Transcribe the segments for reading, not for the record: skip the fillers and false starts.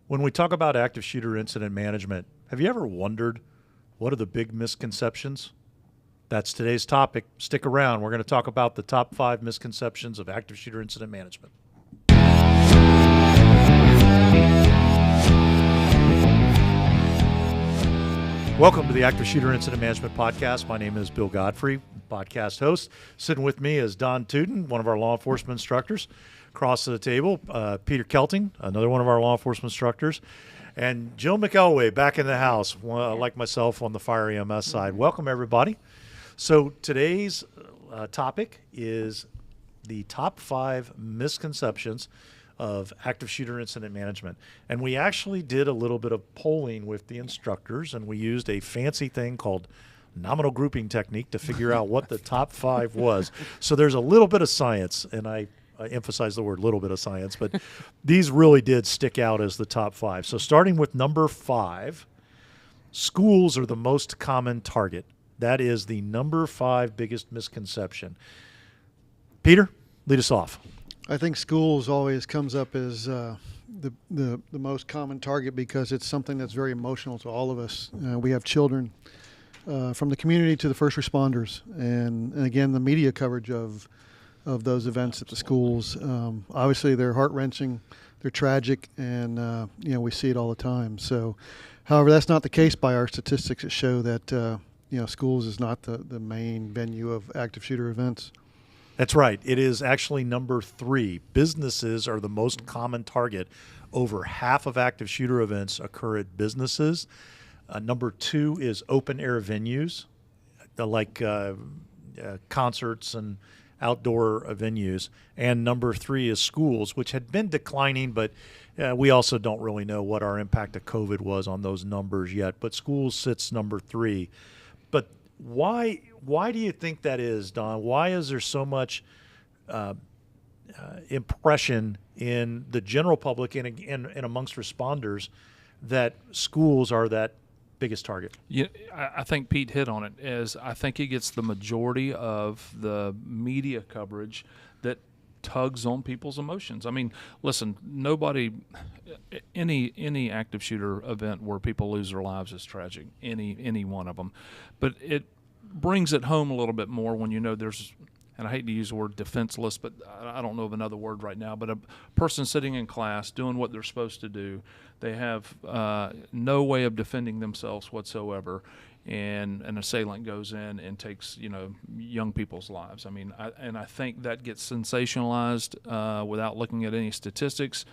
When we talk about active shooter incident management, have you ever wondered what are the big misconceptions? That's today's topic. Stick around. We're going to talk about the top 5 misconceptions of active shooter incident management. Welcome to the Active Shooter Incident Management Podcast. My name is Bill Godfrey, podcast host. Sitting with me is Don Tuten, one of our law enforcement instructors. Across the table, Peter Kelting, another one of our law enforcement instructors. And Jill McElwee back in the house, like myself on the fire EMS side. Welcome, everybody. So today's topic is the top 5 misconceptions of active shooter incident management. And we actually did a little bit of polling with the instructors, and we used a fancy thing called nominal grouping technique to figure out what the top 5 was. So there's a little bit of science, and I emphasize the word little bit of science, but these really did stick out as the top 5. So starting with number 5, schools are the most common target. That is the number 5 biggest misconception. Peter, lead us off. I think schools always comes up as the most common target because it's something that's very emotional to all of us. We have children from the community to the first responders, and again the media coverage of those events at the schools. Obviously, they're heart-wrenching, they're tragic, and we see it all the time. So, however, that's not the case by our statistics that show that schools is not the main venue of active shooter events. That's right. It is actually number 3. Businesses are the most common target. Over half of active shooter events occur at businesses. Number 2 is open air venues, like concerts and outdoor venues. And number 3 is schools, which had been declining, but we also don't really know what our impact of COVID was on those numbers yet. But schools sits number 3. But why do you think that is, Don? Why is there so much impression in the general public and amongst responders that schools are that biggest target? Yeah, I think Pete hit on it. I think he gets the majority of the media coverage that tugs on people's emotions. I mean, listen, any active shooter event where people lose their lives is tragic, any one of them. But it brings it home a little bit more when there's, and I hate to use the word defenseless, but I don't know of another word right now, but a person sitting in class doing what they're supposed to do, they have no way of defending themselves whatsoever, and an assailant goes in and takes young people's lives. I mean, I think that gets sensationalized without looking at any statistics.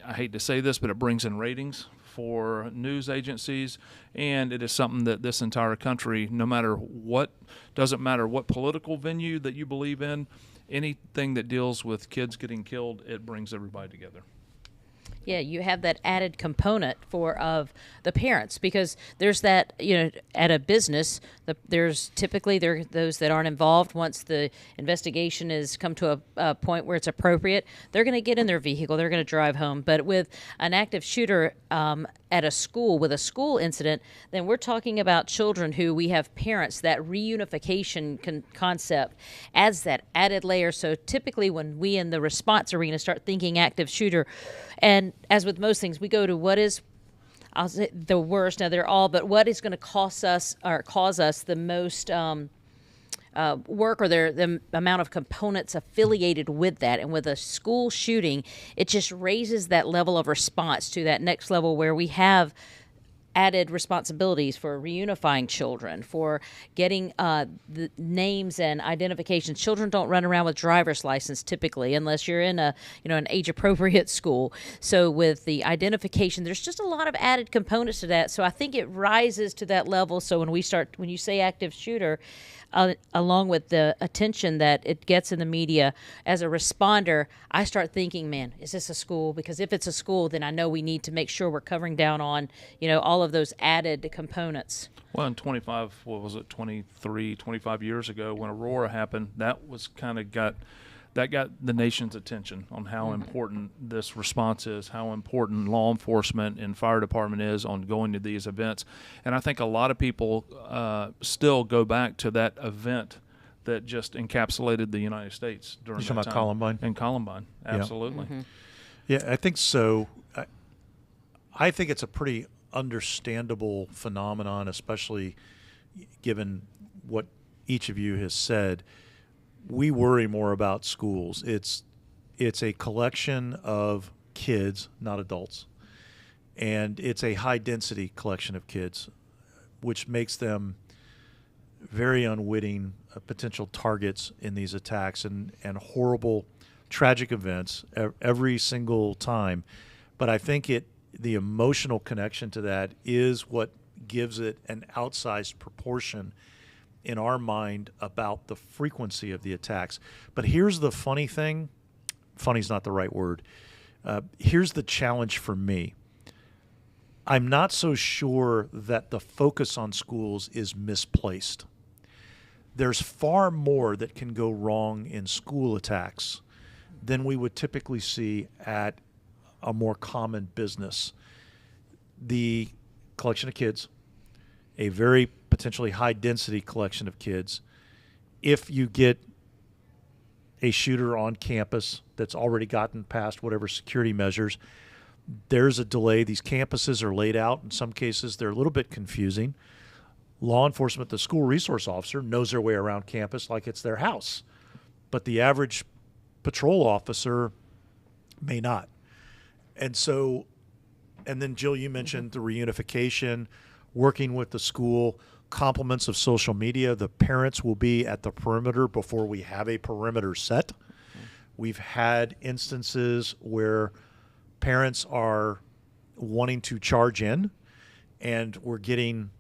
I hate to say this, but it brings in ratings for news agencies, and it is something that this entire country, doesn't matter what political venue that you believe in, anything that deals with kids getting killed, it brings everybody together. Yeah, you have that added component of the parents, because there's that, at a business, there's typically those that aren't involved. Once the investigation has come to a point where it's appropriate, they're going to get in their vehicle, they're going to drive home. But with an active shooter at a school, with a school incident, then we're talking about children who we have parents. That reunification concept adds that added layer. So typically when we in the response arena start thinking active shooter, and as with most things, we go to what is, I'll say, the worst. Now they're all, but what is going to cause us the most work, or the amount of components affiliated with that. And with a school shooting, it just raises that level of response to that next level where we have added responsibilities for reunifying children, for getting the names and identifications. Children don't run around with driver's license typically, unless you're in an age-appropriate school. So with the identification, there's just a lot of added components to that. So I think it rises to that level. So when you say active shooter, along with the attention that it gets in the media, as a responder, I start thinking, man, is this a school? Because if it's a school, then I know we need to make sure we're covering down on, all of those added components. Well, in 25 years ago, when Aurora happened, that was got the nation's attention on how important this response is, how important law enforcement and fire department is on going to these events. And I think a lot of people still go back to that event that just encapsulated the United States during that time. You're talking about Columbine? And Columbine, absolutely. Yeah, I think so. I think it's a pretty understandable phenomenon, especially given what each of you has said. We worry more about schools. It's a collection of kids, not adults, and it's a high-density collection of kids, which makes them very unwitting potential targets in these attacks and horrible, tragic events every single time. But I think the emotional connection to that is what gives it an outsized proportion in our mind about the frequency of the attacks. But here's the funny thing. Funny's not the right word. Here's the challenge for me. I'm not so sure that the focus on schools is misplaced. There's far more that can go wrong in school attacks than we would typically see at a more common business. The collection of kids, a very potentially high-density collection of kids. If you get a shooter on campus that's already gotten past whatever security measures, there's a delay. These campuses are laid out. In some cases, they're a little bit confusing. Law enforcement, the school resource officer, knows their way around campus like it's their house. But the average patrol officer may not. And then Jill, you mentioned the reunification, working with the school, complements of social media. The parents will be at the perimeter before we have a perimeter set. We've had instances where parents are wanting to charge in, and we're getting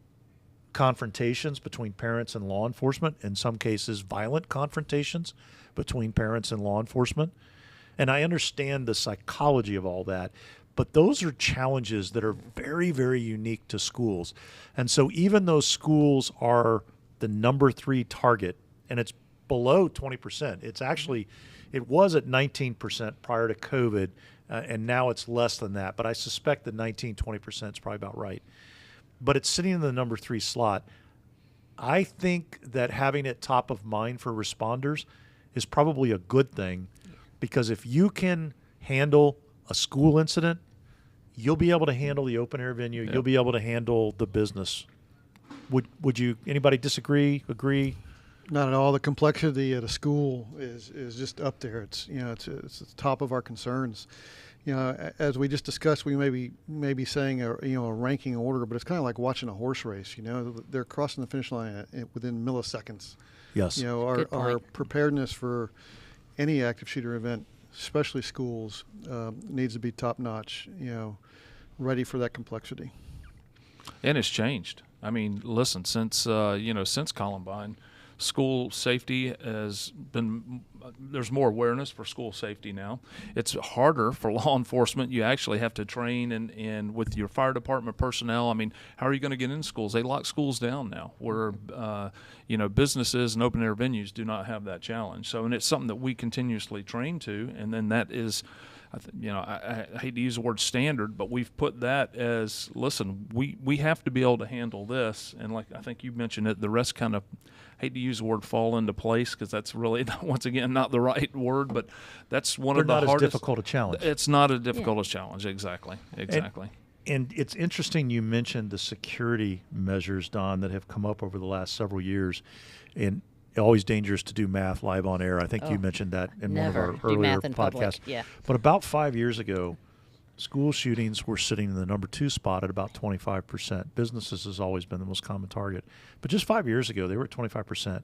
confrontations between parents and law enforcement, in some cases violent confrontations between parents and law enforcement. And I understand the psychology of all that, but those are challenges that are very, very unique to schools. And so even though schools are the number 3 target, and it's below 20%, it was at 19% prior to COVID, and now it's less than that. But I suspect that 19-20% is probably about right. But it's sitting in the number 3 slot. I think that having it top of mind for responders is probably a good thing, because if you can handle a school incident, you'll be able to handle the open air venue. Yep. You'll be able to handle the business. Would you? Anybody disagree? Agree? Not at all. The complexity at a school is just up there. It's the top of our concerns. As we just discussed, we may be saying a ranking order, but it's kind of like watching a horse race. They're crossing the finish line within milliseconds. Yes. Our preparedness for any active shooter event, especially schools, needs to be top notch. Ready for that complexity. And it's changed. I mean, listen, since Columbine, school safety has been, there's more awareness for school safety now. It's harder for law enforcement. You actually have to train and with your fire department personnel. I mean, how are you going to get in schools? They lock schools down now, where businesses and open air venues do not have that challenge. So, and it's something that we continuously train to, and then that is, I hate to use the word standard, but we've put that as, listen, we have to be able to handle this. And like I think you mentioned it, the rest kind of, hate to use the word fall into place, because that's really, once again, not the right word, but that's one of the hardest. Not as difficult a challenge. It's not as difficult a challenge, exactly. And it's interesting you mentioned the security measures, Don, that have come up over the last several years. And always dangerous to do math live on air. I think you mentioned that in one of our earlier podcasts. Yeah. But about 5 years ago, school shootings were sitting in the number 2 spot at about 25%. Businesses has always been the most common target. But just 5 years ago, they were at 25%.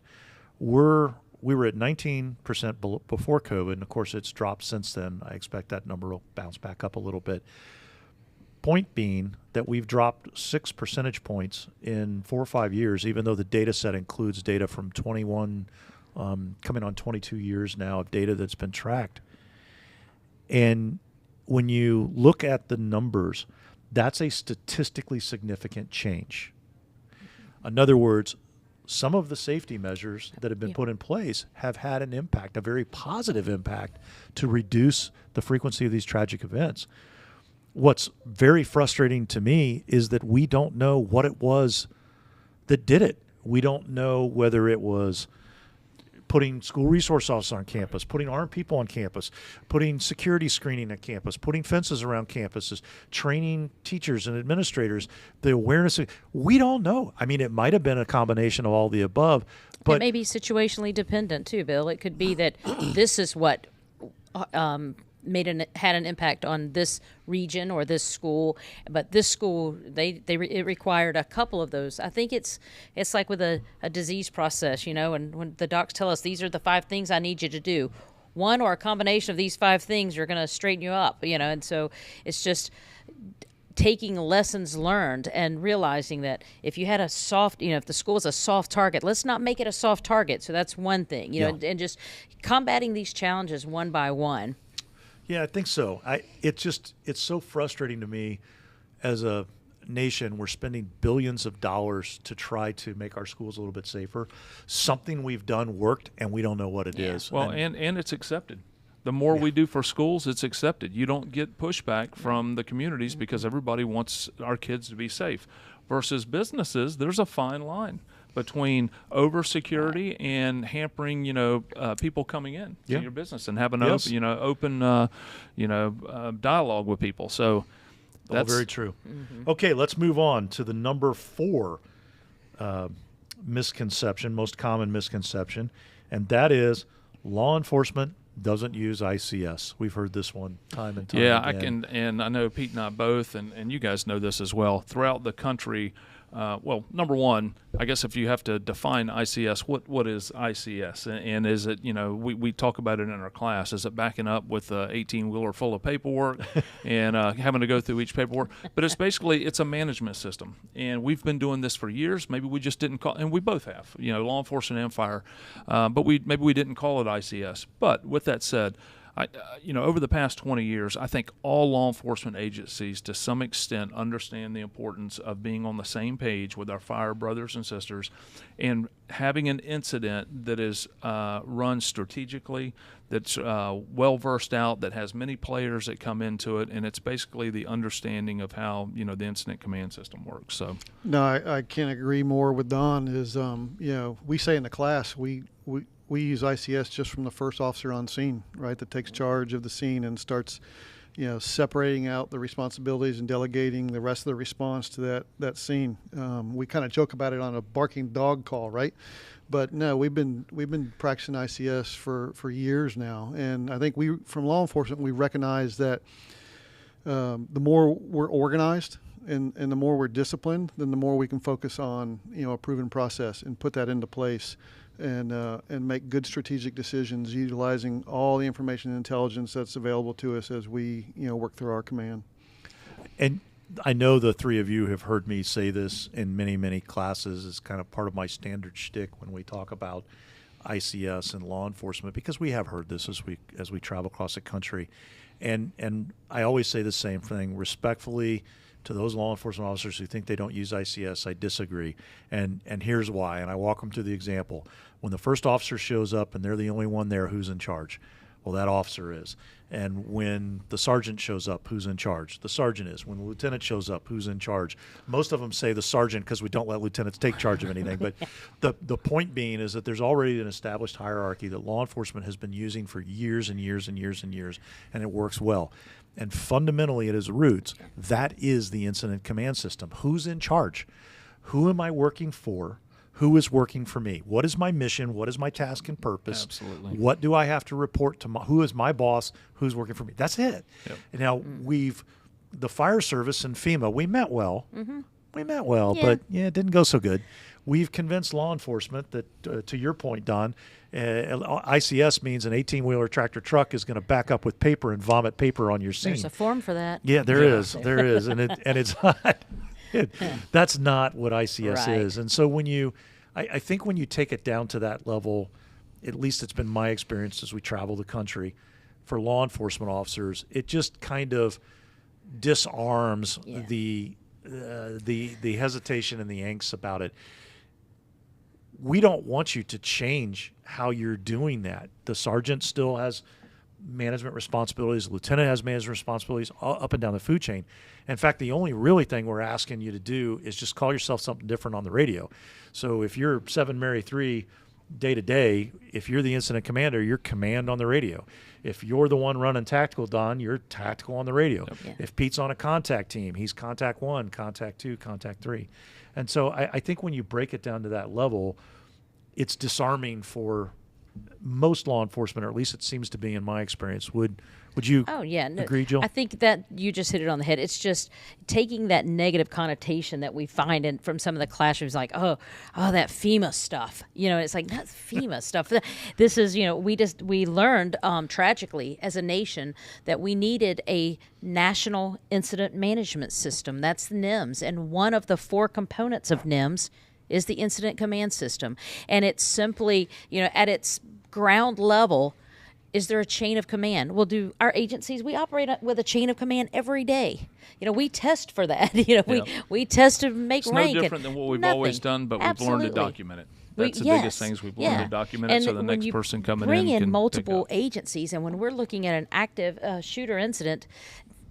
We were at 19% before COVID, and of course it's dropped since then. I expect that number will bounce back up a little bit. Point being that we've dropped 6 percentage points in 4 or 5 years, even though the data set includes data from 21, coming on 22 years now of data that's been tracked. And when you look at the numbers, that's a statistically significant change. In other words, some of the safety measures that have been put in place have had an impact, a very positive impact, to reduce the frequency of these tragic events. What's very frustrating to me is that we don't know what it was that did it. We don't know whether it was putting school resource officers on campus, putting armed people on campus, putting security screening at campus, putting fences around campuses, training teachers and administrators, the awareness. We don't know. I mean, it might have been a combination of all the above, but it may be situationally dependent too, Bill. It could be that this is what had an impact on this region or this school, but this school it required a couple of those. I think it's like with a disease process, and when the docs tell us these are the 5 things I need you to do, one or a combination of these 5 things are going to straighten you up, and so it's just taking lessons learned and realizing that if you had a soft, if the school is a soft target, let's not make it a soft target. So that's one thing, and just combating these challenges one by one. Yeah, I think so. It's so frustrating to me as a nation. We're spending billions of dollars to try to make our schools a little bit safer. Something we've done worked, and we don't know what it is. Well, and it's accepted. The more we do for schools, it's accepted. You don't get pushback from the communities because everybody wants our kids to be safe. Versus businesses, there's a fine line between over security and hampering, people coming in to your business and having open dialogue with people. So that's all very true. Mm-hmm. Okay, let's move on to the number 4 misconception, most common misconception, and that is law enforcement doesn't use ICS. We've heard this one time and time again. And I know Pete and I both, and you guys know this as well. Throughout the country, number one, I guess if you have to define ICS, what is ICS? And is it, we talk about it in our class. Is it backing up with an 18-wheeler full of paperwork and having to go through each paperwork? But it's a management system. And we've been doing this for years. Maybe we just didn't call, and we both have, law enforcement and fire. But maybe we didn't call it ICS. But with that said, over the past 20 years, I think all law enforcement agencies, to some extent, understand the importance of being on the same page with our fire brothers and sisters, and having an incident that is run strategically, that's well versed out, that has many players that come into it, and it's basically the understanding of how the incident command system works. So, no, I can't agree more with Don. Is we say in the class we use ICS just from the first officer on scene, right, that takes charge of the scene and starts, separating out the responsibilities and delegating the rest of the response to that scene. We kind of joke about it on a barking dog call, right? But no, we've been practicing ICS for years now, and I think from law enforcement we recognize that the more we're organized and the more we're disciplined, then the more we can focus on a proven process and put that into place. And make good strategic decisions utilizing all the information and intelligence that's available to us as we work through our command. And I know the 3 of you have heard me say this in many, many classes. It's kind of part of my standard shtick when we talk about ICS and law enforcement, because we have heard this as we travel across the country. And I always say the same thing, respectfully, to those law enforcement officers who think they don't use ICS, I disagree. And here's why. And I walk them through the example. When the first officer shows up and they're the only one there, who's in charge? Well, that officer is. And when the sergeant shows up, who's in charge? The sergeant is. When the lieutenant shows up, who's in charge? Most of them say the sergeant because we don't let lieutenants take charge of anything. But the point being is that there's already an established hierarchy that law enforcement has been using for years and years and years and years, and it works well. And fundamentally, at its roots, that is the incident command system. Who's in charge? Who am I working for? Who is working for me? What is my mission? What is my task and purpose? Absolutely. What do I have to report to? Who is my boss? Who's working for me? That's it. Yep. And now the fire service and FEMA, we met well. Mm-hmm. We met well, but it didn't go so good. We've convinced law enforcement that, to your point, Don, ICS means an 18-wheeler tractor truck is going to back up with paper and vomit paper on your scene. There's a form for that. Yeah, there is, and it's not. That's not what ICS is. And so I think when you take it down to that level, at least it's been my experience as we travel the country, for law enforcement officers, it just kind of disarms the hesitation and the angst about it. We don't want you to change how you're doing that. The sergeant still has management responsibilities. The lieutenant has management responsibilities up and down the food chain. In fact, the only really thing we're asking you to do is just call yourself something different on the radio. So if you're 7 Mary 3 day to day, if you're the incident commander, you're command on the radio. If you're the one running tactical, Don, you're tactical on the radio. Yep. Yeah. If Pete's on a contact team, he's contact 1, contact 2, contact 3. And so I think when you break it down to that level, it's disarming for most law enforcement, or at least it seems to be in my experience. Would you agree, Jill? I think that you just hit it on the head. It's just taking that negative connotation that we find from some of the classrooms, like, oh, that FEMA stuff. It's like, not FEMA stuff. This is, we learned tragically as a nation that we needed a national incident management system. That's the NIMS. And one of the 4 components of NIMS is the incident command system. And it's simply, at its ground level, is there a chain of command? Well, do our agencies, we operate with a chain of command every day. We test for that. We test to make It's rank. no different than what we've nothing. always done, but we've learned to document it. That's the Yes, biggest things we've yeah. learned to document it, And so the when next you person coming bring in can multiple pick up. agencies, and when we're looking at an active shooter incident,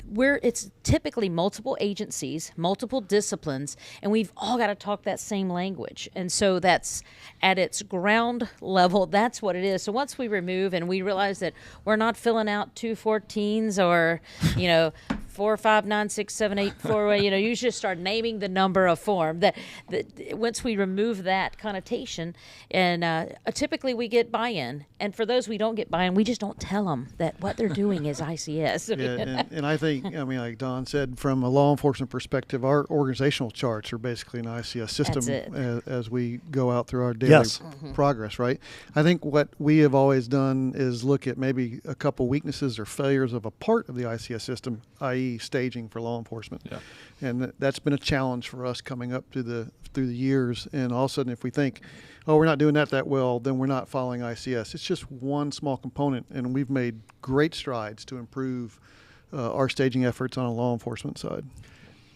it's typically multiple agencies, multiple disciplines, and we've all got to talk that same language. And so that's at its ground level, that's what it is. So once we remove and we realize that we're not filling out 214s or, 4, 5, 9, 6, 7, 8, 4, you just start naming the number of form. That once we remove that connotation, and typically we get buy-in. And for those we don't get buy-in, we just don't tell them that what they're doing is ICS. Yeah, and I think, like Don said, from a law enforcement perspective, our organizational charts are basically an ICS system That's it. as we go out through our daily Yes. progress, right? I think what we have always done is look at maybe a couple weaknesses or failures of a part of the ICS system, i.e. staging for law enforcement. Yeah. And that's been a challenge for us coming up through the years. And all of a sudden, if we think, oh, we're not doing that well, then we're not following ICS. It's just one small component, and we've made great strides to improve our staging efforts on a law enforcement side.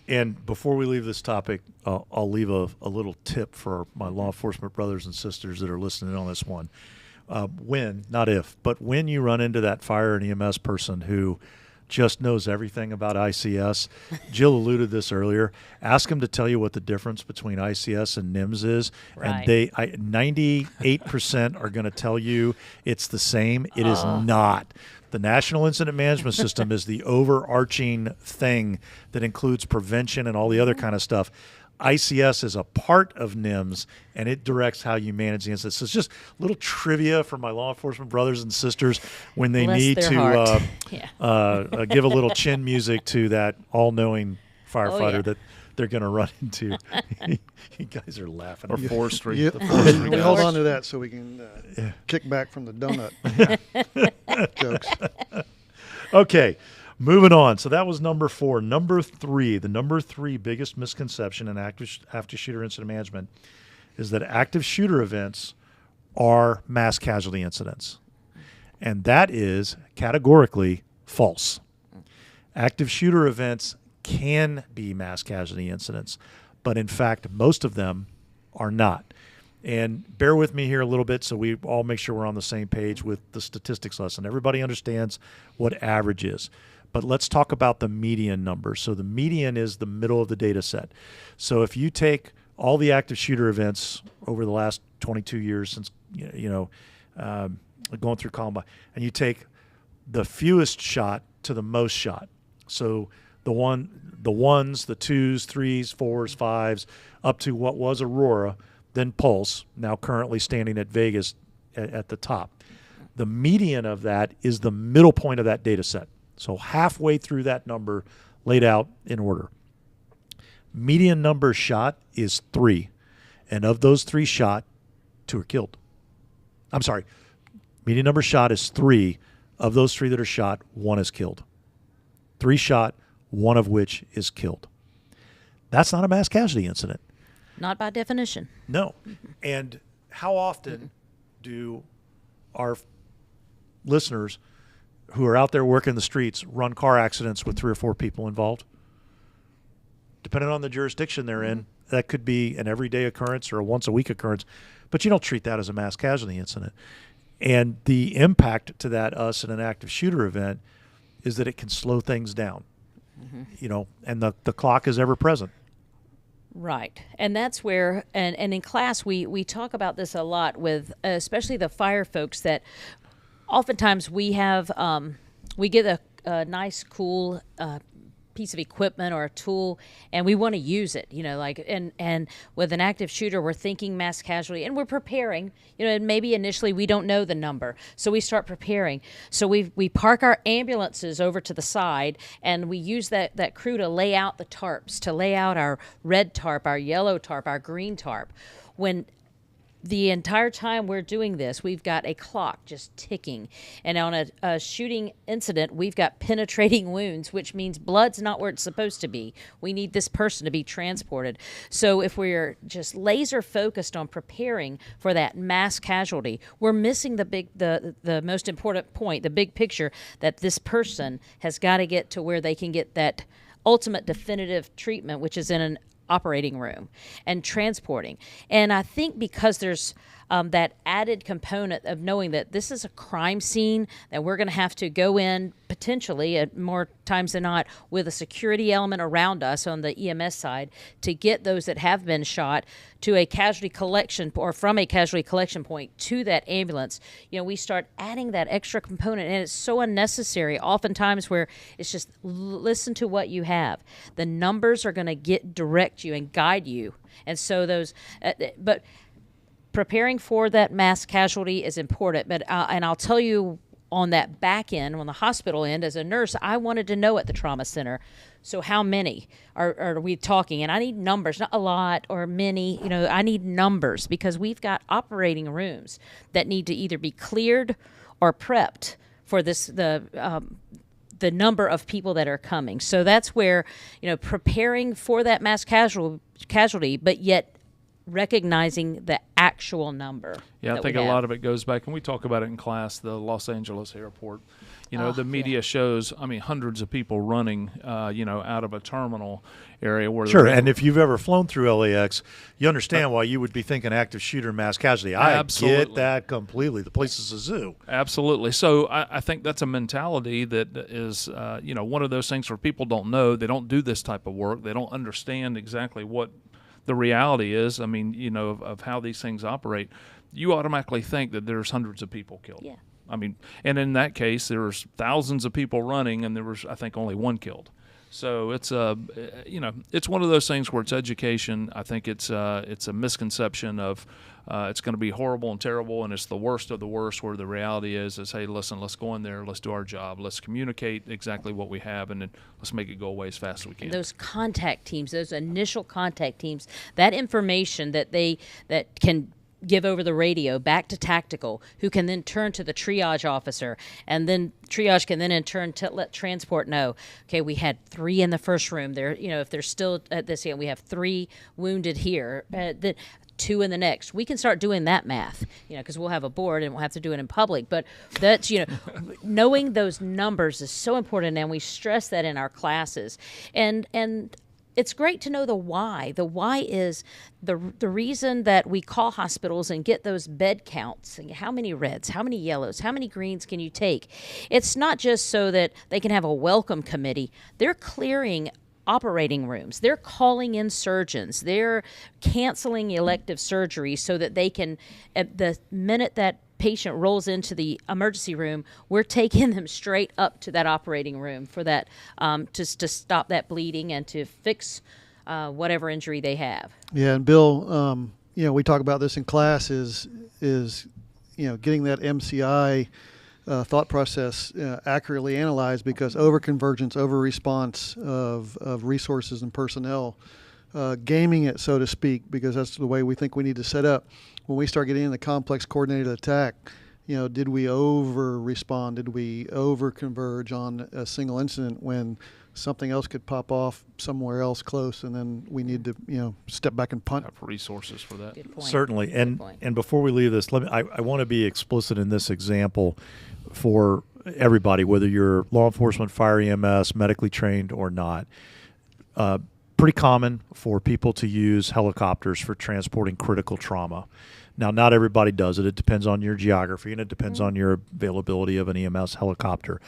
And before we leave this topic, I'll leave a little tip for my law enforcement brothers and sisters that are listening on this one. When, not if, but when you run into that fire and EMS person who just knows everything about ICS, Jill alluded this earlier, ask them to tell you what the difference between ICS and NIMS is. Right. And 98% are going to tell you it's the same. It is not. The National Incident Management System is the overarching thing that includes prevention and all the other kind of stuff. ICS is a part of NIMS, and it directs how you manage the incidents. So it's just a little trivia for my law enforcement brothers and sisters when they Bless need their to heart. give a little chin music to that all-knowing firefighter that they're going to run into. You guys are laughing. Or forestry. Yep. The forestry We guys. hold on to that so we can kick back from the donut jokes. Okay, moving on. So that was number 4. Number 3, the number 3 biggest misconception in active shooter incident management is that active shooter events are mass casualty incidents. And that is categorically false. Active shooter events can be mass casualty incidents, but in fact, most of them are not. And bear with me here a little bit so we all make sure we're on the same page with the statistics lesson. Everybody understands what average is. But let's talk about the median number. So the median is the middle of the data set. So if you take all the active shooter events over the last 22 years since, going through Columbine, and you take the fewest shot to the most shot. So the ones, the 2s, 3s, 4s, 5s, up to what was Aurora, then Pulse, now currently standing at Vegas at the top. The median of that is the middle point of that data set. So halfway through that number laid out in order. Median number shot is 3. And of those 3 shot, 2 are killed. I'm sorry. Median number shot is 3. Of those 3 that are shot, 1 is killed. 3 shot, 1 of which is killed. That's not a mass casualty incident. Not by definition. No. And how often do our listeners who are out there working the streets run car accidents with 3 or 4 people involved? Depending on the jurisdiction they're in, that could be an everyday occurrence or a once-a-week occurrence, but you don't treat that as a mass casualty incident. And the impact to that, us in an active shooter event, is that it can slow things down. And the clock is ever present. Right. And that's where, and in class, we talk about this a lot with especially the fire folks, that oftentimes we have, we get a nice, cool piece of equipment or a tool, and we want to use it, like, and with an active shooter, we're thinking mass casualty, and we're preparing, and maybe initially we don't know the number, so we start preparing. So we park our ambulances over to the side, and we use that crew to lay out the tarps, to lay out our red tarp, our yellow tarp, our green tarp. When the entire time we're doing this, we've got a clock just ticking. And on a shooting incident, we've got penetrating wounds, which means blood's not where it's supposed to be. We need this person to be transported. So if we're just laser focused on preparing for that mass casualty, we're missing the most important point, the big picture, that this person has got to get to where they can get that ultimate definitive treatment, which is in an operating room and transporting. And I think because there's that added component of knowing that this is a crime scene, that we're going to have to go in potentially, at more times than not, with a security element around us on the EMS side to get those that have been shot to a casualty collection, or from a casualty collection point to that ambulance. We start adding that extra component, and it's so unnecessary oftentimes, where it's just listen to what you have. The numbers are going to direct you and guide you. And so those, but preparing for that mass casualty is important. But and I'll tell you, on that back end, on the hospital end, as a nurse, I wanted to know at the trauma center, so how many are we talking? And I need numbers, not a lot or many. I need numbers, because we've got operating rooms that need to either be cleared or prepped for the number of people that are coming. So that's where, preparing for that mass casualty, but yet recognizing the actual number. Yeah, I think a lot of it goes back, and we talk about it in class, the Los Angeles airport. The media shows, hundreds of people running, out of a terminal area where sure. And if you've ever flown through LAX, you understand why you would be thinking active shooter, mass casualty. I get that completely. The place is a zoo. Absolutely. So I think that's a mentality that is, one of those things where people don't know. They don't do this type of work. They don't understand exactly what the reality is, of how these things operate. You automatically think that there's hundreds of people killed. Yeah. And in that case, there was thousands of people running, and there was, I think, only one killed. So it's it's one of those things where it's education. I think it's a misconception of it's going to be horrible and terrible, and it's the worst of the worst. Where the reality is, hey, listen, let's go in there, let's do our job, let's communicate exactly what we have, and then let's make it go away as fast as we can. And those contact teams, those initial contact teams, that information that can give over the radio back to tactical, who can then turn to the triage officer, and then triage can then in turn let transport know, okay, we had 3 in the first room there, if they're still at this end, we have 3 wounded here, then 2 in the next. We can start doing that math, because we'll have a board and we'll have to do it in public. But that's, knowing those numbers is so important, and we stress that in our classes. And it's great to know the why. The why is the reason that we call hospitals and get those bed counts. How many reds, how many yellows, how many greens can you take? It's not just so that they can have a welcome committee. They're clearing operating rooms. They're calling in surgeons. They're canceling elective surgery so that they can, at the minute that patient rolls into the emergency room, we're taking them straight up to that operating room for that, to stop that bleeding and to fix whatever injury they have. Yeah, and Bill, we talk about this in class is getting that MCI thought process accurately analyzed, because overconvergence, over-response of resources and personnel, gaming it, so to speak, because that's the way we think we need to set up. When we start getting into the complex coordinated attack, did we over-respond? Did we over-converge on a single incident when something else could pop off somewhere else close, and then we need to, step back and punt? Have resources for that. Good point. Certainly. Good point. And before we leave this, I want to be explicit in this example for everybody, whether you're law enforcement, fire, EMS, medically trained or not. Pretty common for people to use helicopters for transporting critical trauma. Now, not everybody does it. It depends on your geography, and it depends on your availability of an EMS helicopter.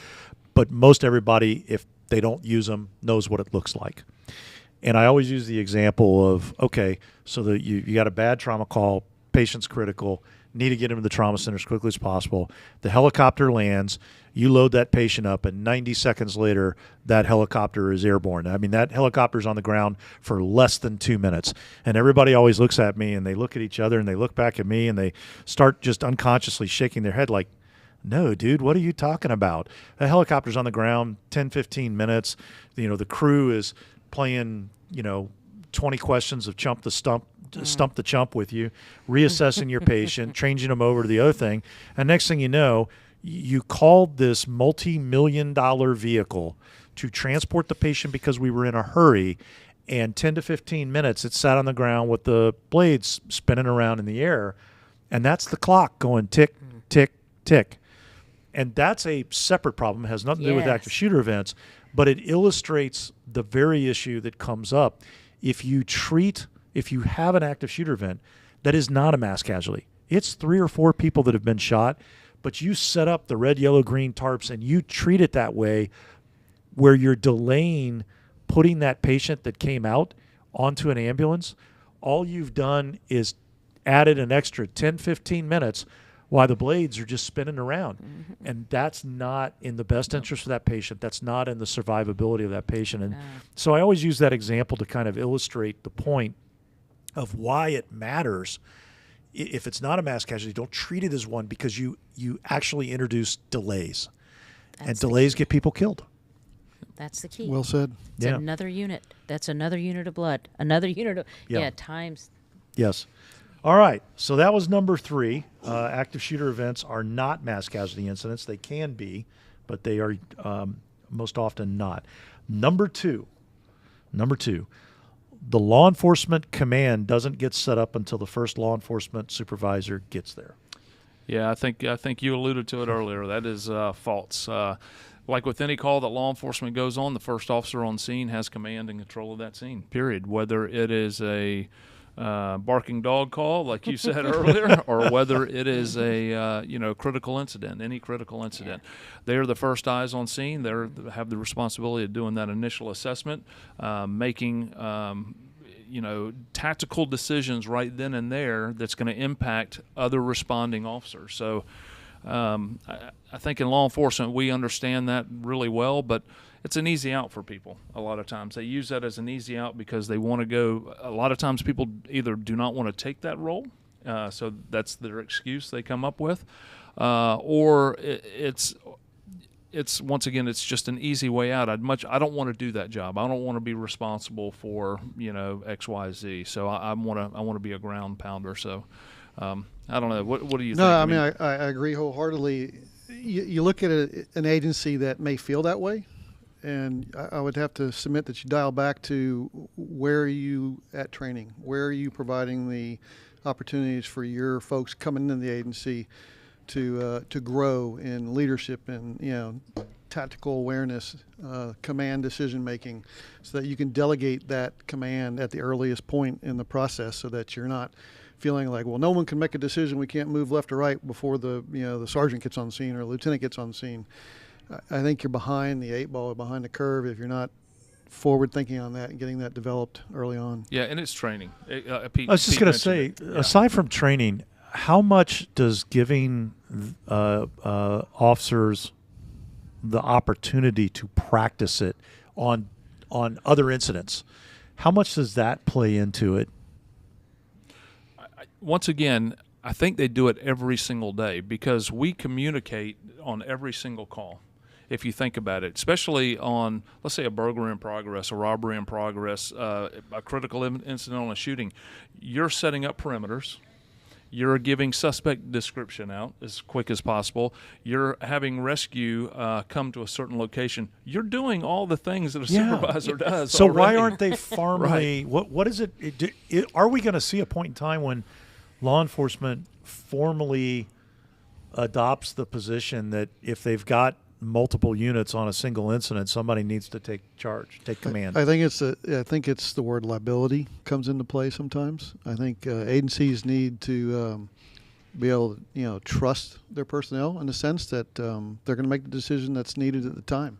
But most everybody, if they don't use them, knows what it looks like. And I always use the example of, okay, so that you got a bad trauma call, patient's critical, need to get him to the trauma center as quickly as possible. The helicopter lands, you load that patient up, and 90 seconds later, that helicopter is airborne. I mean, that helicopter's on the ground for less than 2 minutes. And everybody always looks at me, and they look at each other, and they look back at me, and they start just unconsciously shaking their head like, no, dude, what are you talking about? The helicopter's on the ground 10, 15 minutes. The crew is playing, 20 questions of stump the chump with you, reassessing your patient, changing them over to the other thing. And next thing you know, you called this multi-million-dollar vehicle to transport the patient because we were in a hurry, and 10 to 15 minutes it sat on the ground with the blades spinning around in the air, and that's the clock going tick, tick, tick. And that's a separate problem. It has nothing to do with active shooter events, but it illustrates the very issue that comes up. If you have an active shooter event that is not a mass casualty, it's 3 or 4 people that have been shot, but you set up the red, yellow, green tarps and you treat it that way where you're delaying putting that patient that came out onto an ambulance. All you've done is added an extra 10, 15 minutes while the blades are just spinning around. Mm-hmm. And that's not in the best interest of that patient. That's not in the survivability of that patient. And so I always use that example to kind of illustrate the point of why it matters. If it's not a mass casualty, don't treat it as one, because you actually introduce delays. And delays get people killed. That's the key. Well said. It's another unit. That's another unit of blood. Another unit of times. Yes. All right. So that was number 3. Active shooter events are not mass casualty incidents. They can be, but they are most often not. Number two, the law enforcement command doesn't get set up until the first law enforcement supervisor gets there. Yeah, I think you alluded to it earlier. That is false. Like with any call that law enforcement goes on, the first officer on scene has command and control of that scene, period. Whether it is a barking dog call, like you said earlier, or whether it is a critical incident, any critical incident. They are the first eyes on scene. They have the responsibility of doing that initial assessment, making tactical decisions right then and there that's going to impact other responding officers. So I think in law enforcement we understand that really well, but it's an easy out for people a lot of times. They use that as an easy out because they want to go. A lot of times people either do not want to take that role, so that's their excuse they come up with, or it's once again, it's just an easy way out. I don't want to do that job. I don't want to be responsible for X, Y, Z. So I want to be a ground pounder. So I don't know. What do you think? No, I mean I agree wholeheartedly. You look at an agency that may feel that way, and I would have to submit that you dial back to where are you at training? Where are you providing the opportunities for your folks coming into the agency to grow in leadership and tactical awareness, command decision making, so that you can delegate that command at the earliest point in the process, so that you're not feeling like, well, no one can make a decision, we can't move left or right before the sergeant gets on scene or the lieutenant gets on scene. I think you're behind the 8 ball, behind the curve, if you're not forward thinking on that and getting that developed early on. Yeah, and it's training. I was just going to say, aside from training, how much does giving officers the opportunity to practice it on other incidents, how much does that play into it? Once again, I think they do it every single day because we communicate on every single call. If you think about it, especially on, let's say, a burglary in progress, a robbery in progress, a critical incident on a shooting, you're setting up perimeters. You're giving suspect description out as quick as possible. You're having rescue come to a certain location. You're doing all the things that a supervisor does. So already. Why aren't they formally? Right. What is it? Are we going to see a point in time when law enforcement formally adopts the position that if they've got multiple units on a single incident, somebody needs to take charge, take command? I think it's the word liability comes into play sometimes. I think agencies need to be able to trust their personnel in the sense that they're going to make the decision that's needed at the time.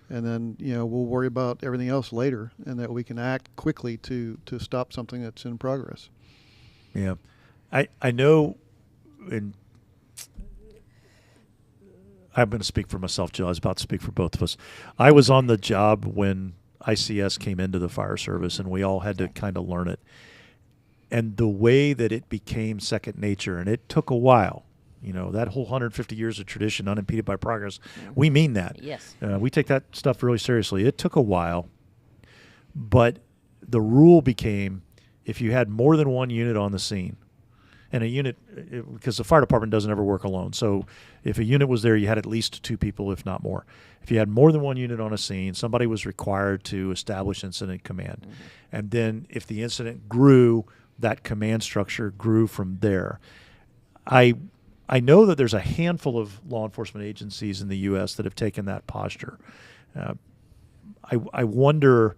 and then we'll worry about everything else later, and that we can act quickly to stop something that's in progress. Yeah, I know, and I'm going to speak for myself, Jill. I was about to speak for both of us. I was on the job when ICS came into the fire service, and we all had to kind of learn it. And the way that it became second nature, and it took a while. That whole 150 years of tradition, unimpeded by progress, we mean that. Yes. We take that stuff really seriously. It took a while, but the rule became if you had more than one unit on the scene, and a unit, because the fire department doesn't ever work alone. So if a unit was there, you had at least 2 people, if not more. If you had more than one unit on a scene, somebody was required to establish incident command. And then if the incident grew, that command structure grew from there. I know that there's a handful of law enforcement agencies in the U.S. that have taken that posture. I wonder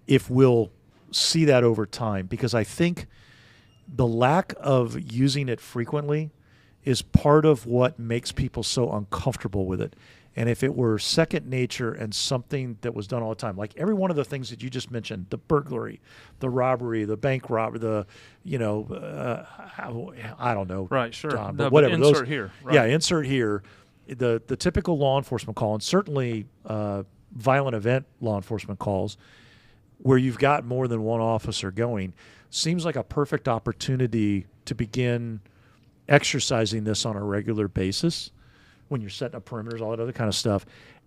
if we'll see that over time, because I think the lack of using it frequently is part of what makes people so uncomfortable with it. And if it were second nature and something that was done all the time, like every one of the things that you just mentioned, the burglary, the robbery, the bank robbery, I don't know. Right, sure. John, No, but whatever. but insert here. Right. Yeah, insert here. The typical law enforcement call, and certainly violent event law enforcement calls, where you've got more than one officer going, seems like a perfect opportunity to begin exercising this on a regular basis when you're setting up perimeters, all that other kind of stuff,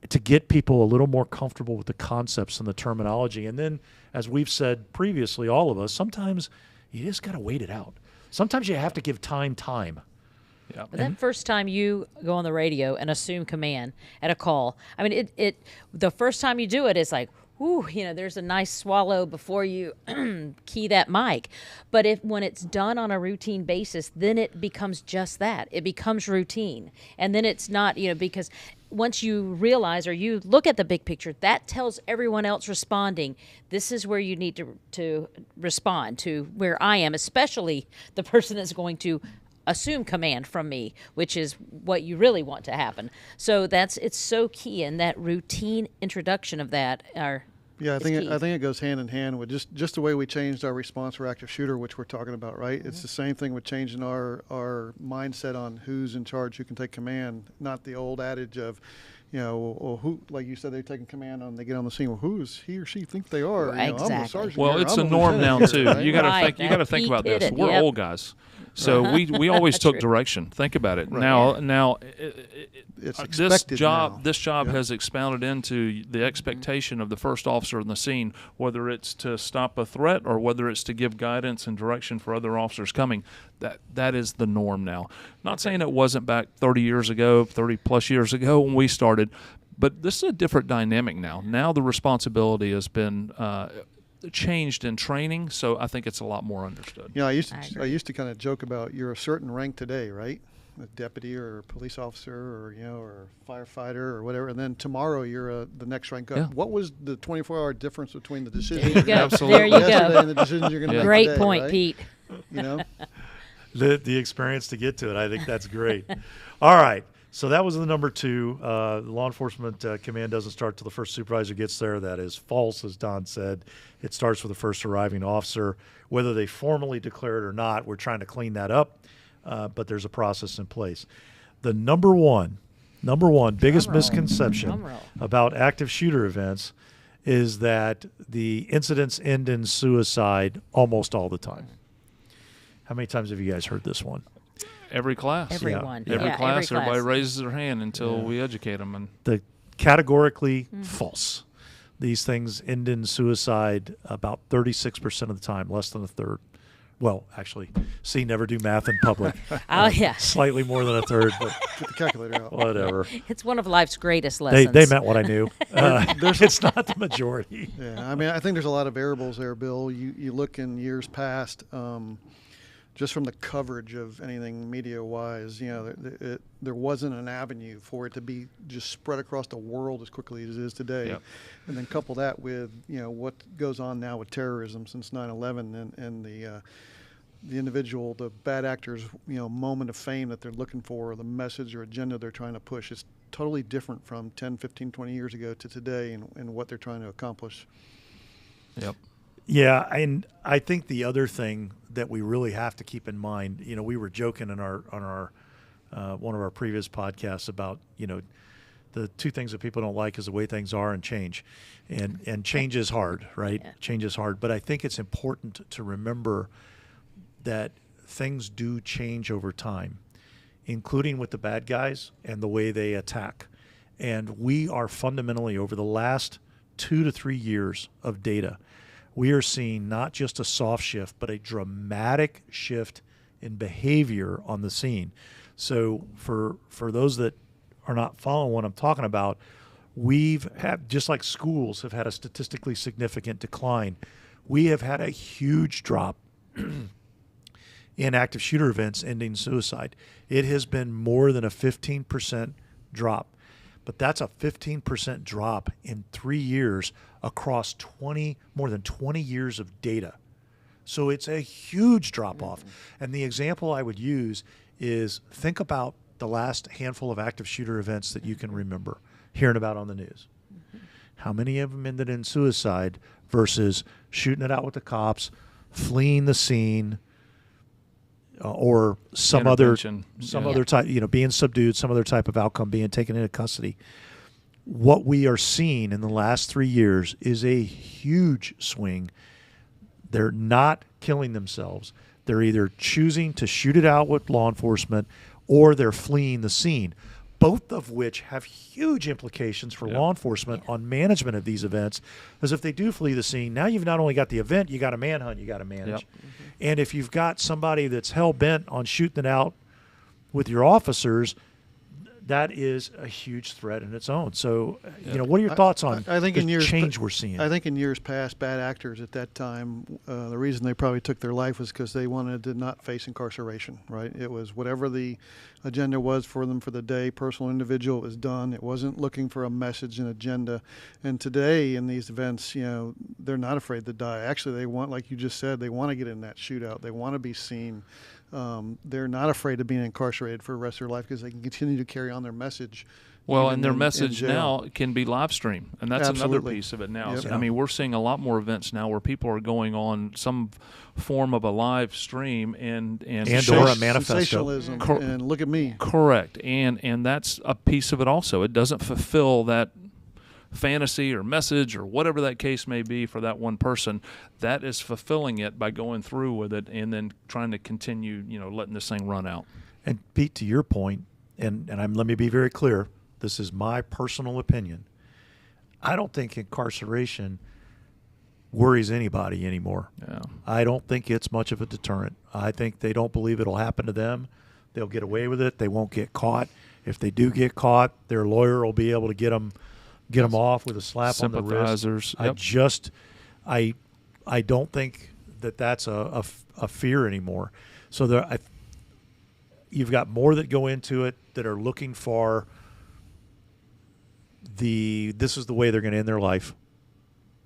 to get people a little more comfortable with the concepts and the terminology. And then, as we've said previously, all of us, sometimes you just got to wait it out. Sometimes you have to give time. Yeah. But that first time you go on the radio and assume command at a call, I mean, the first time you do it, it's like, whew, there's a nice swallow before you key that mic. But when it's done on a routine basis, then it becomes just that. It becomes routine. And then it's not, because once you realize or you look at the big picture, that tells everyone else responding, this is where you need to respond to where I am, especially the person that's going to assume command from me, which is what you really want to happen. So it's so key, and that routine introduction of that I think it goes hand in hand with just the way we changed our response for active shooter, which we're talking about, right? Mm-hmm. It's the same thing with changing our mindset on who's in charge, who can take command, not the old adage of, well, who, like you said, they're taking command on, they get on the scene. Well, who is he or she think they are? Exactly. I'm the sergeant Well, here, it's I'm a norm now lieutenant too. here, right? You got to Right. think. You got to think about Pete did this. it. We're Yep. old guys, so we always took True. direction. Think about it. Right. Now, It's this expected job now. has expounded into the expectation of the first officer in the scene, whether it's to stop a threat or whether it's to give guidance and direction for other officers coming. That is the norm now. Not saying it wasn't back 30 years ago, 30 plus years ago when we started, but this is a different dynamic now. Now the responsibility has been changed in training, so I think it's a lot more understood. I agree. used to kind of joke about you're a certain rank today, right? A deputy or a police officer or or a firefighter or whatever, and then tomorrow you're the next rank up. Yeah. What was the 24-hour difference between the decisions There you go. Absolutely. There you yesterday go. and the decisions you're going to make Great today, point, right? Pete. The experience to get to it, I think that's great. All right. So that was the number 2. The law enforcement command doesn't start till the first supervisor gets there. That is false, as Don said. It starts with the first arriving officer. Whether they formally declare it or not, we're trying to clean that up, but there's a process in place. The number one biggest misconception about active shooter events is that the incidents end in suicide almost all the time. How many times have you guys heard this one? Every class. Everyone. Every Yeah, class, every everybody class. raises their hand until we educate them. And The categorically false. These things end in suicide about 36% of the time, less than a third. Well, actually, never do math in public. Oh, yeah. Slightly more than a third, but Get the calculator out. whatever. It's one of life's greatest They lessons. meant what I knew. It's not the majority. Yeah, I mean, I think there's a lot of variables there, Bill. You look in years past, just from the coverage of anything media-wise, there wasn't an avenue for it to be just spread across the world as quickly as it is today. Yep. And then couple that with, what goes on now with terrorism since 9/11 and the individual, the bad actors, moment of fame that they're looking for, or the message or agenda they're trying to push. It's totally different from 10, 15, 20 years ago to today and what they're trying to accomplish. Yep. Yeah, and I think the other thing that we really have to keep in mind, we were joking on our one of our previous podcasts about, the two things that people don't like is the way things are and change. And change is hard, right? Yeah. Change is hard. But I think it's important to remember that things do change over time, including with the bad guys and the way they attack. And we are fundamentally, over the last 2 to 3 years of data, we are seeing not just a soft shift, but a dramatic shift in behavior on the scene. So for those that are not following what I'm talking about, we've had, just like schools have had a statistically significant decline, we have had a huge drop in active shooter events ending suicide. It has been more than a 15% drop. But that's a 15% drop in 3 years across more than 20 years of data. So it's a huge drop off. And the example I would use is, think about the last handful of active shooter events that you can remember hearing about on the news. How many of them ended in suicide versus shooting it out with the cops, fleeing the scene, or some other type, being subdued, some other type of outcome, being taken into custody. What we are seeing in the last 3 years is a huge swing. They're not killing themselves. They're either choosing to shoot it out with law enforcement, or they're fleeing the scene, both of which have huge implications for law enforcement on management of these events. Because if they do flee the scene, now you've not only got the event, you got a manhunt you got to manage. Yep. And if you've got somebody that's hell-bent on shooting it out with your officers, that is a huge threat in its own. So, what are your thoughts on I think the change we're seeing? I think in years past, bad actors at that time, the reason they probably took their life was because they wanted to not face incarceration, right? It was whatever the agenda was for them for the day, personal, individual, it was done. It wasn't looking for a message and agenda. And today in these events, they're not afraid to die. Actually, they want, like you just said, they want to get in that shootout. They want to be seen. They're not afraid of being incarcerated for the rest of their life because they can continue to carry on their message. Well, even and their in message jail. now can be live stream, and that's another Absolutely. piece of it now. Yep. So, I mean, we're seeing a lot more events now where people are going on some form of a live stream and or a manifesto. Sensationalism, and look at me. Correct, and that's a piece of it also. It doesn't fulfill that fantasy or message or whatever that case may be for that one person. That is fulfilling it by going through with it and then trying to continue, letting this thing run out. And Pete, to your point, and let me be very clear, this is my personal opinion. I don't think incarceration worries anybody anymore. Yeah. I don't think it's much of a deterrent. I think they don't believe it'll happen to them. They'll get away with it. They won't get caught. If they do get caught, their lawyer will be able to get them off with a slap on the wrist. Sympathizers. Yep. I don't think that's a fear anymore. So you've got more that go into it that are looking for this is the way they're going to end their life.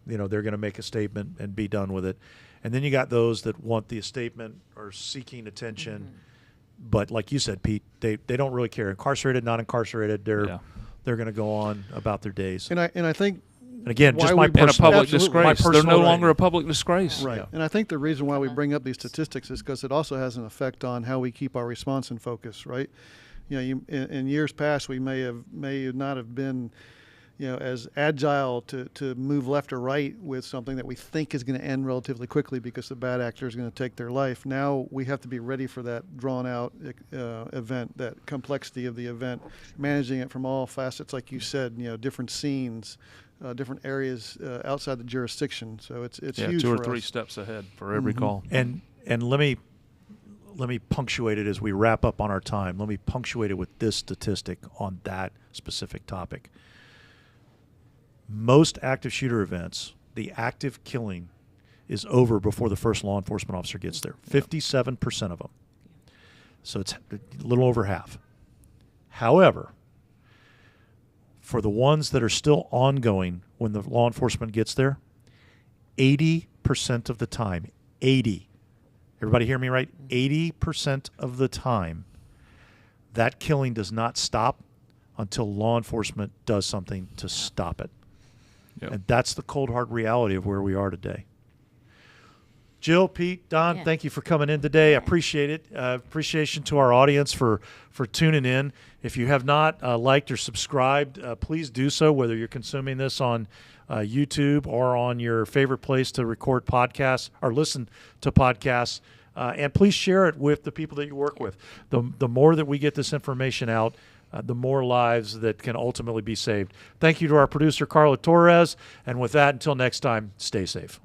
They're going to make a statement and be done with it. And then you got those that want the statement or seeking attention. Mm-hmm. But like you said, Pete, they don't really care. Incarcerated, not incarcerated, they're going to go on about their days. And I think, and again, just my And a personal, public disgrace. They're no longer a public disgrace. right. Yeah. And I think the reason why we bring up these statistics is because it also has an effect on how we keep our response in focus, right? In years past, we may not have been, as agile to move left or right with something that we think is going to end relatively quickly because the bad actor is going to take their life. Now we have to be ready for that drawn-out event, that complexity of the event, managing it from all facets, like you said, different scenes, different areas outside the jurisdiction. So it's huge 2 or for 3 us. steps ahead for every call. And let me punctuate it as we wrap up on our time. Let me punctuate it with this statistic on that specific topic. Most active shooter events, the active killing is over before the first law enforcement officer gets there. 57% of them. So it's a little over half. However, for the ones that are still ongoing when the law enforcement gets there, 80% of the time, 80, everybody hear me right? 80% of the time, that killing does not stop until law enforcement does something to stop it. Yep. And that's the cold, hard reality of where we are today. Jill, Pete, Don, Yeah. thank you for coming in today. I appreciate it. Appreciation to our audience for tuning in. If you have not liked or subscribed, please do so, whether you're consuming this on YouTube or on your favorite place to record podcasts or listen to podcasts. And please share it with the people that you work with. The more that we get this information out, the more lives that can ultimately be saved. Thank you to our producer, Carla Torres. And with that, until next time, stay safe.